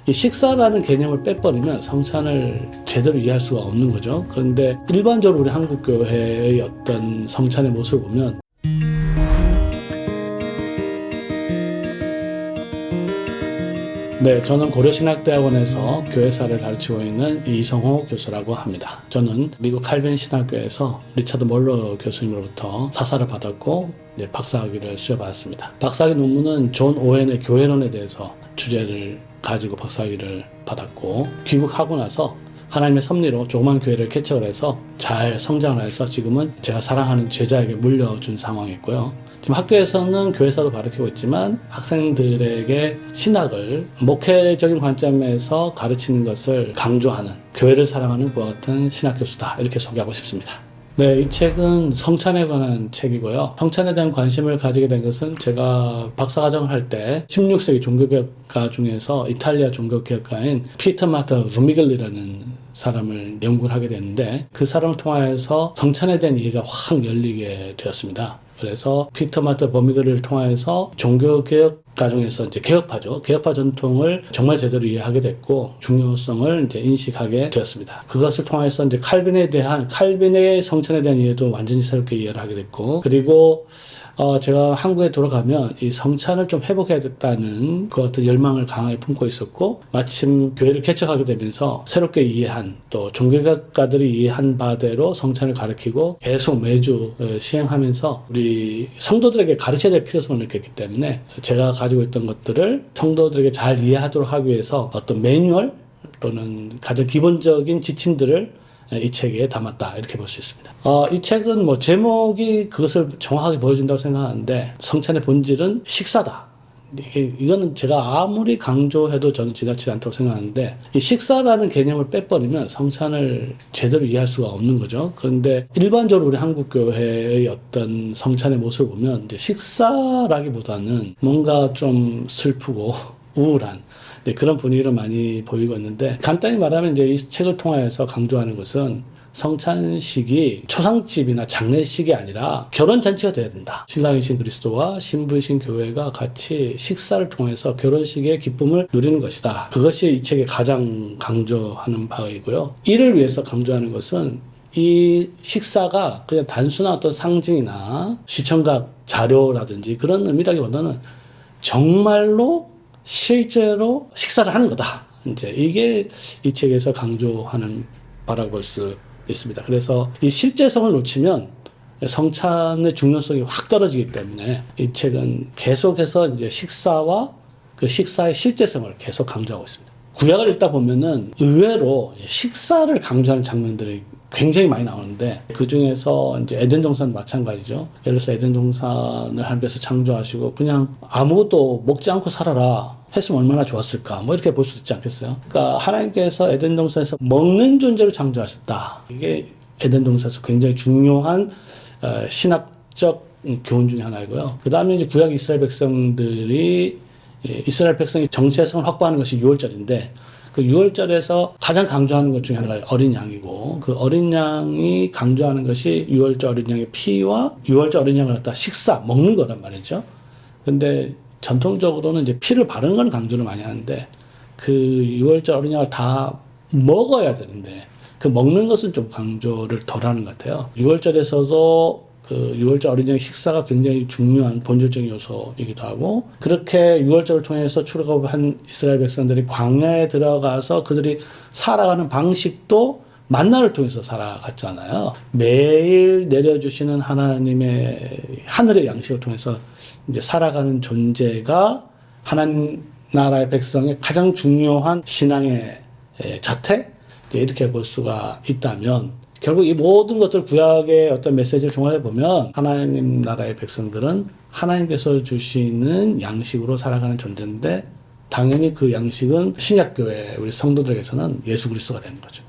이 식사라는 개념을 빼버리면 성찬을 제대로 이해할 수가 없는 거죠. 그런데 일반적으로 우리 한국 교회의 어떤 성찬의 모습을 보면 네, 저는 고려신학대학원에서 교회사를 가르치고 있는 이성호 교수라고 합니다. 저는 미국 칼빈 신학교에서 리차드 몰러 교수님으로부터 사사를 받았고 박사학위를 수여받았습니다. 박사학위 논문은 존 오웬의 교회론에 대해서 주제를 가지고 박사학위를 받았고, 귀국하고 나서 하나님의 섭리로 조그만 교회를 개척을 해서 잘 성장을 해서 지금은 제가 사랑하는 제자에게 물려준 상황이고요. 지금 학교에서는 교회사도 가르치고 있지만 학생들에게 신학을 목회적인 관점에서 가르치는 것을 강조하는, 교회를 사랑하는 그와 같은 신학 교수다, 이렇게 소개하고 싶습니다. 네, 이 책은 성찬에 관한 책이고요. 성찬에 대한 관심을 가지게 된 것은 제가 박사과정을 할 때 16세기 종교개혁가 중에서 이탈리아 종교개혁가인 피터 마타 브미글리라는 사람을 연구를 하게 됐는데, 그 사람을 통해서 성찬에 대한 이해가 확 열리게 되었습니다. 그래서 피터 마타 버미글을 통해서 종교개혁 과정에서 이제 개혁파죠. 개혁파 전통을 정말 제대로 이해하게 됐고, 중요성을 이제 인식하게 되었습니다. 그것을 통해서 이제 칼빈의 성찬에 대한 이해도 완전히 새롭게 이해를 하게 됐고, 그리고 제가 한국에 돌아가면 이 성찬을 좀 회복해야겠다는 그 어떤 열망을 강하게 품고 있었고, 마침 교회를 개척하게 되면서 새롭게 이해한, 또 종교학가들이 이해한 바대로 성찬을 가르치고 계속 매주 시행하면서 우리 성도들에게 가르쳐야 될 필요성을 느꼈기 때문에 제가 가지고 있던 것들을 성도들에게 잘 이해하도록 하기 위해서 어떤 매뉴얼 또는 가장 기본적인 지침들을 이 책에 담았다, 이렇게 볼 수 있습니다. 이 책은 제목이 그것을 정확하게 보여준다고 생각하는데, 성찬의 본질은 식사다. 이거는 제가 아무리 강조해도 저는 지나치지 않다고 생각하는데, 이 식사라는 개념을 빼버리면 성찬을 제대로 이해할 수가 없는 거죠. 그런데 일반적으로 우리 한국 교회의 어떤 성찬의 모습을 보면 이제 식사라기보다는 뭔가 좀 슬프고 우울한 그런 분위기를 많이 보이고 있는데, 간단히 말하면 이제 이 책을 통해서 강조하는 것은 성찬식이 초상집이나 장례식이 아니라 결혼잔치가 돼야 된다. 신랑이신 그리스도와 신부이신 교회가 같이 식사를 통해서 결혼식의 기쁨을 누리는 것이다. 그것이 이 책에 가장 강조하는 바이고요. 이를 위해서 강조하는 것은 이 식사가 그냥 단순한 어떤 상징이나 시청각 자료라든지 그런 의미라기보다는 정말로 실제로 식사를 하는 거다. 이제 이게 이 책에서 강조하는 바라고 볼 수 있습니다. 그래서 이 실제성을 놓치면 성찬의 중요성이 확 떨어지기 때문에 이 책은 계속해서 이제 식사와 그 식사의 실제성을 계속 강조하고 있습니다. 구약을 읽다 보면은 의외로 식사를 강조하는 장면들이 굉장히 많이 나오는데, 그 중에서 이제 에덴 동산 마찬가지죠. 예를 들어서 에덴 동산을 하나님께서 창조하시고 그냥 아무것도 먹지 않고 살아라 했으면 얼마나 좋았을까, 이렇게 볼 수 있지 않겠어요? 그러니까 하나님께서 에덴 동산에서 먹는 존재로 창조하셨다. 이게 에덴 동산에서 굉장히 중요한 신학적 교훈 중에 하나이고요. 그 다음에 이제 구약 이스라엘 백성이 정체성을 확보하는 것이 유월절인데, 그 유월절에서 가장 강조하는 것 중에 하나가 어린 양이고, 그 어린 양이 강조하는 것이 유월절 어린 양의 피와 유월절 어린 양을 갖다 먹는 거란 말이죠. 근데 전통적으로는 이제 피를 바르는 건 강조를 많이 하는데, 그 유월절 어린 양을 다 먹어야 되는데 그 먹는 것은 좀 강조를 덜 하는 것 같아요. 유월절에서도 그 유월절 어린 양의 식사가 굉장히 중요한 본질적인 요소이기도 하고, 그렇게 유월절을 통해서 출애굽한 이스라엘 백성들이 광야에 들어가서 그들이 살아가는 방식도 만나를 통해서 살아갔잖아요. 매일 내려주시는 하나님의 하늘의 양식을 통해서 이제 살아가는 존재가 하나님 나라의 백성의 가장 중요한 신앙의 자태, 이렇게 볼 수가 있다면, 결국 이 모든 것들 구약의 어떤 메시지를 종합해 보면 하나님 나라의 백성들은 하나님께서 주시는 양식으로 살아가는 존재인데, 당연히 그 양식은 신약교회 우리 성도들에게서는 예수 그리스도가 되는 거죠.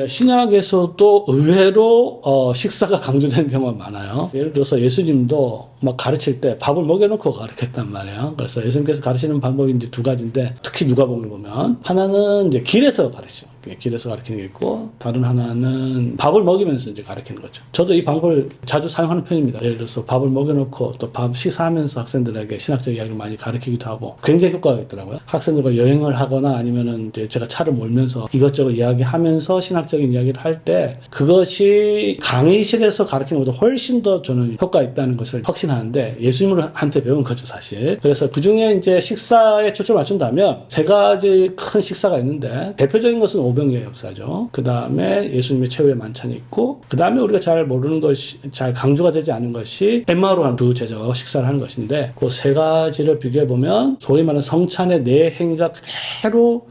신약에서도 의외로 식사가 강조되는 경우가 많아요. 예를 들어서 예수님도 막 가르칠 때 밥을 먹여놓고 가르쳤단 말이에요. 그래서 예수님께서 가르치는 방법이 이제 두 가지인데, 특히 누가복음을 보면 하나는 이제 길에서 가르치죠. 길에서 가르치는 게 있고, 다른 하나는 밥을 먹이면서 이제 가르치는 거죠. 저도 이 방법을 자주 사용하는 편입니다. 예를 들어서 밥을 먹여놓고 또 밥 식사하면서 학생들에게 신학적 이야기를 많이 가르치기도 하고, 굉장히 효과가 있더라고요. 학생들과 여행을 하거나 아니면은 이제 제가 차를 몰면서 이것저것 이야기하면서 신학적인 이야기를 할 때, 그것이 강의실에서 가르치는 것보다 훨씬 더 저는 효과가 있다는 것을 확신하는데, 예수님한테 배운 거죠, 사실. 그래서 그 중에 이제 식사에 초점을 맞춘다면 세 가지 큰 식사가 있는데, 대표적인 것은 오병이의 역사죠. 그 다음에 예수님의 최후의 만찬이 있고, 그 다음에 우리가 잘 모르는 것이, 잘 강조가 되지 않은 것이 엠마오로 한 두 제자와 식사를 하는 것인데, 그 세 가지를 비교해보면 소위 말하는 성찬의 네 행위가 그대로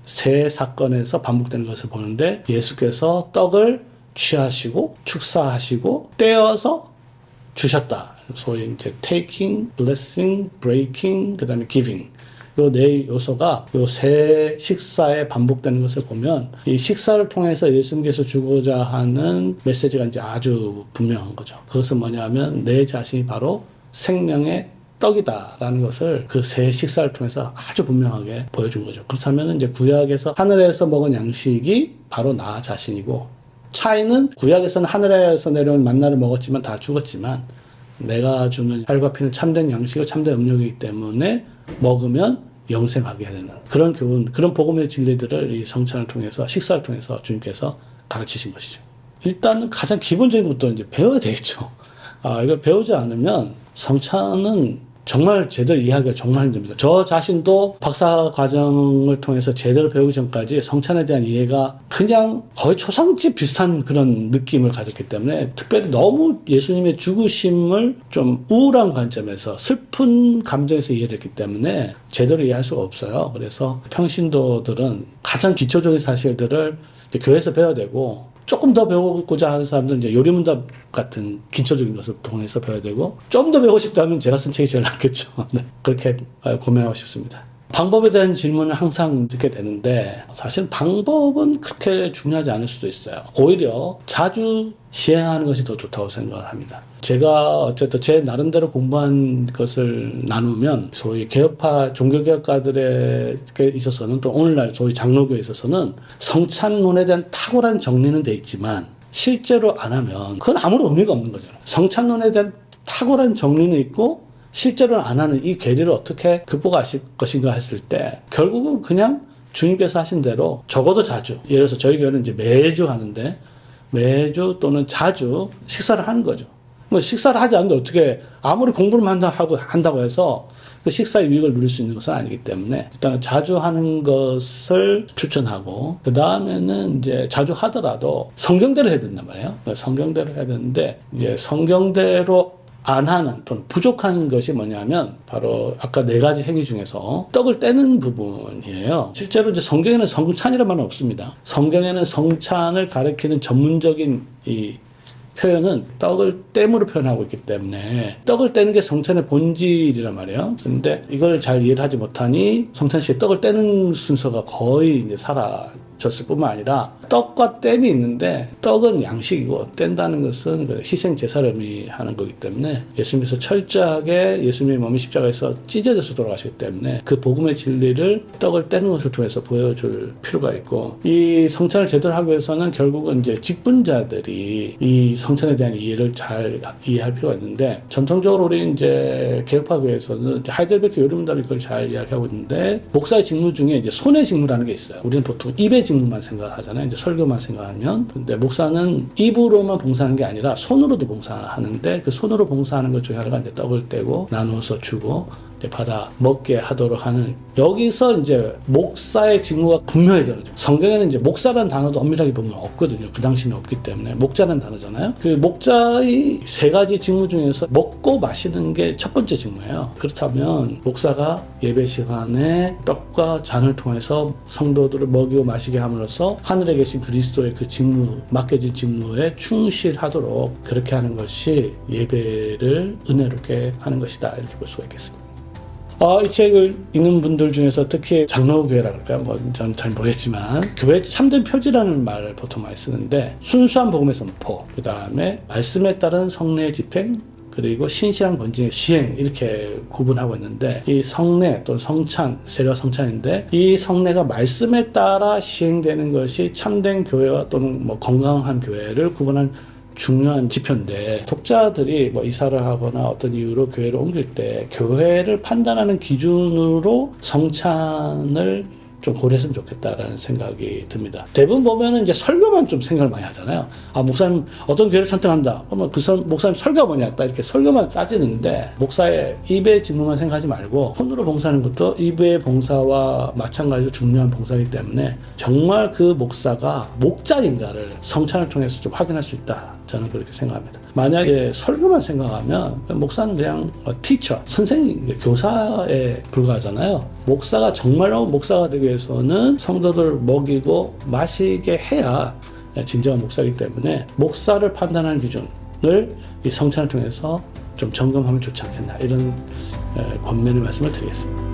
세 사건에서 반복되는 것을 보는데, 예수께서 떡을 취하시고 축사하시고 떼어서 주셨다. 소위 이제 taking, blessing, breaking, 그 다음에 giving. 요 네 요소가 요 세 식사에 반복되는 것을 보면, 이 식사를 통해서 예수님께서 주고자 하는 메시지가 이제 아주 분명한 거죠. 그것은 뭐냐면 내 자신이 바로 생명의 떡이다라는 것을 그 세 식사를 통해서 아주 분명하게 보여준 거죠. 그렇다면 이제 구약에서 하늘에서 먹은 양식이 바로 나 자신이고, 차이는 구약에서는 하늘에서 내려온 만나를 먹었지만 다 죽었지만, 내가 주는 혈과 피는 참된 양식이고 참된 음료이기 때문에 먹으면 영생하게 되는 그런 교훈, 그런 복음의 진리들을 이 성찬을 통해서, 식사를 통해서 주님께서 가르치신 것이죠. 일단은 가장 기본적인 것도 이제 배워야 되겠죠. 이걸 배우지 않으면 성찬은 정말 제대로 이해하기가 정말 힘듭니다. 저 자신도 박사 과정을 통해서 제대로 배우기 전까지 성찬에 대한 이해가 그냥 거의 초상집 비슷한 그런 느낌을 가졌기 때문에, 특별히 너무 예수님의 죽으심을 좀 우울한 관점에서, 슬픈 감정에서 이해를 했기 때문에 제대로 이해할 수가 없어요. 그래서 평신도들은 가장 기초적인 사실들을 교회에서 배워야 되고, 조금 더 배우고자 하는 사람들은 이제 요리문답 같은 기초적인 것을 통해서 배워야 되고, 좀 더 배우고 싶다면 제가 쓴 책이 제일 낫겠죠. 네, 그렇게 고민하고 싶습니다. 방법에 대한 질문을 항상 듣게 되는데, 사실 방법은 그렇게 중요하지 않을 수도 있어요. 오히려 자주 시행하는 것이 더 좋다고 생각을 합니다. 제가 어쨌든 제 나름대로 공부한 것을 나누면, 소위 개혁파 종교개혁가들에 있어서는, 또 오늘날 소위 장로교에 있어서는 성찬론에 대한 탁월한 정리는 돼 있지만 실제로 안 하면 그건 아무런 의미가 없는 거잖아요. 성찬론에 대한 탁월한 정리는 있고 실제로는 안 하는 이 괴리를 어떻게 극복하실 것인가 했을 때, 결국은 그냥 주님께서 하신 대로 적어도 자주, 예를 들어서 저희 교회는 이제 매주 하는데, 매주 또는 자주 식사를 하는 거죠. 뭐 식사를 하지 않는데 어떻게 아무리 공부를 한다고 해서 그 식사의 유익을 누릴 수 있는 것은 아니기 때문에, 일단 자주 하는 것을 추천하고, 그 다음에는 이제 자주 하더라도 성경대로 해야 된단 말이에요. 성경대로 해야 되는데, 이제 성경대로 안 하는 또는 부족한 것이 뭐냐면, 바로 아까 네 가지 행위 중에서 떡을 떼는 부분이에요. 실제로 이제 성경에는 성찬이라는 말은 없습니다. 성경에는 성찬을 가리키는 전문적인 이 표현은 떡을 땜으로 표현하고 있기 때문에, 떡을 떼는 게 성찬의 본질이란 말이에요. 근데 이걸 잘 이해를 하지 못하니 성찬시에 떡을 떼는 순서가 거의 이제 사라졌을 뿐만 아니라, 떡과 땜이 있는데 떡은 양식이고 뗀다는 것은 희생 제사를 의미하는 거기 때문에, 예수님께서 철저하게 예수님의 몸이 십자가에서 찢어져서 돌아가시기 때문에 그 복음의 진리를 떡을 떼는 것을 통해서 보여줄 필요가 있고, 이 성찬을 제대로 하기 위해서는 결국은 이제 직분자들이 이 성찬에 대한 이해를 잘 이해할 필요가 있는데, 전통적으로 우리 이제 개혁파교에서는 하이델베르크 요리문답이 그걸 잘 이야기하고 있는데, 목사의 직무 중에 이제 손의 직무라는 게 있어요. 우리는 보통 입의 직무만 생각을 하잖아요. 이제 설교만 생각하면. 근데 목사는 입으로만 봉사하는 게 아니라 손으로도 봉사하는데, 그 손으로 봉사하는 것 중에 하나가 이제 떡을 떼고 나누어서 주고 이제 받아 먹게 하도록 하는, 여기서 이제 목사의 직무가 분명히 되죠. 성경에는 이제 목사라는 단어도 엄밀하게 보면 없거든요. 그 당시는 없기 때문에. 목자라는 단어잖아요. 그 목자의 세 가지 직무 중에서 먹고 마시는 게 첫 번째 직무예요. 그렇다면 목사가 예배 시간에 떡과 잔을 통해서 성도들을 먹이고 마시게 함으로써 하늘에 계신 그리스도의 그 직무, 맡겨진 직무에 충실하도록 그렇게 하는 것이 예배를 은혜롭게 하는 것이다, 이렇게 볼 수가 있겠습니다. 이 책을 읽는 분들 중에서 특히 장로교회라 그럴까요? 저는 잘 모르겠지만, 교회 참된 표지라는 말을 보통 많이 쓰는데, 순수한 복음의 선포, 그 다음에 말씀에 따른 성례 집행, 그 그리고 신실한 권징의 시행 이렇게 구분하고 있는데 이 성례 또는 성찬, 세례와 성찬인데 이 성례가 말씀에 따라 시행되는 것이 참된 교회와 또는 뭐 건강한 교회를 구분한 중요한 지표인데 독자들이 뭐 이사를 하거나 어떤 이유로 교회를 옮길 때 교회를 판단하는 기준으로 성찬을 좀 고려했으면 좋겠다라는 생각이 듭니다. 대부분 보면은 이제 설교만 좀 생각을 많이 하잖아요. 아, 목사님 어떤 교회를 선택한다. 그러면 그 목사님 설교가 뭐냐? 딱 이렇게 설교만 따지는데 목사의 입의 직무만 생각하지 말고 손으로 봉사하는 것도 입의 봉사와 마찬가지로 중요한 봉사이기 때문에 정말 그 목사가 목자인가를 성찬을 통해서 좀 확인할 수 있다. 저는 그렇게 생각합니다. 만약에 설교만 생각하면 목사는 그냥 티처, 선생님, 교사에 불과하잖아요. 목사가 정말로 목사가 되기 위해서는 성도들 먹이고 마시게 해야 진정한 목사이기 때문에 목사를 판단하는 기준을 이 성찬을 통해서 좀 점검하면 좋지 않겠나 이런 권면의 말씀을 드리겠습니다.